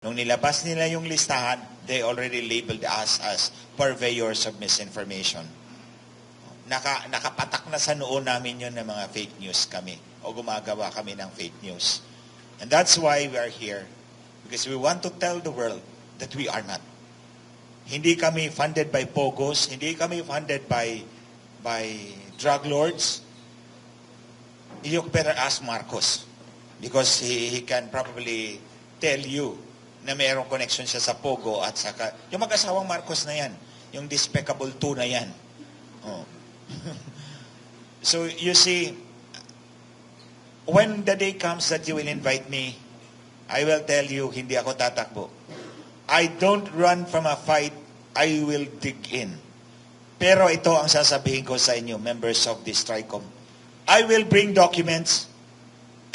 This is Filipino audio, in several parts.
Nung nilabas nila yung listahan, they already labeled us as purveyors of misinformation. Nakapatak na sa noo namin yun ng mga fake news kami o gumagawa kami ng fake news. And that's why we are here. Because we want to tell the world that we are not. Hindi kami funded by pogos, hindi kami funded by drug lords. You better ask Marcos because he can probably tell you na mayroong connection siya sa Pogo at saka yung mag-asawang Marcos na yan, yung despicable 2 na yan. Oh. So you see, when the day comes that you will invite me, I will tell you, hindi ako tatakbo. I don't run from a fight, I will dig in. Pero ito ang sasabihin ko sa inyo, members of this TRICOM. I will bring documents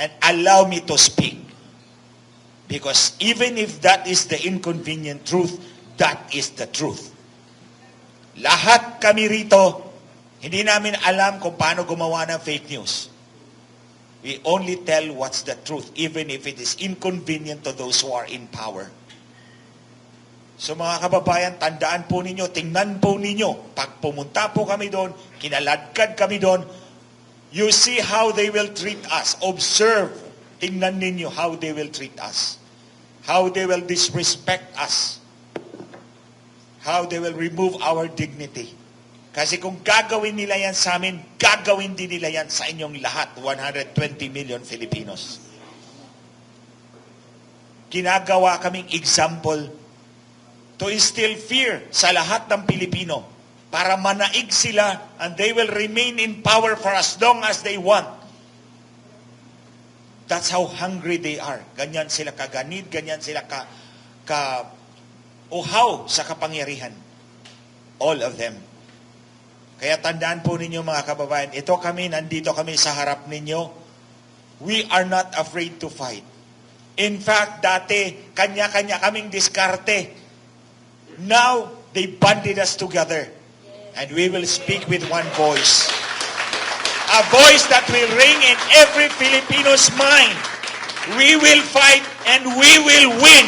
and allow me to speak. Because even if that is the inconvenient truth, that is the truth. Lahat kami rito, hindi namin alam kung paano gumawa ng fake news. We only tell what's the truth, even if it is inconvenient to those who are in power. So mga kababayan, tandaan po ninyo, tingnan po ninyo, pag pumunta po kami doon, kinaladkad kami doon, you see how they will treat us. Observe, tingnan ninyo how they will treat us. How they will disrespect us. How they will remove our dignity. Kasi kung gagawin nila yan sa amin, gagawin din nila yan sa inyong lahat, 120 million Filipinos. Ginagawa kaming example to instill fear sa lahat ng Pilipino para manaig sila and they will remain in power for as long as they want. That's how hungry they are. Ganyan sila kaganid, ganyan sila uhaw sa kapangyarihan. All of them. Kaya tandaan po ninyo mga kababayan, nandito kami sa harap ninyo. We are not afraid to fight. In fact, dati, kanya-kanya kaming diskarte. Now, they banded us together. And we will speak with one voice. A voice that will ring in every Filipino's mind. We will fight and we will win.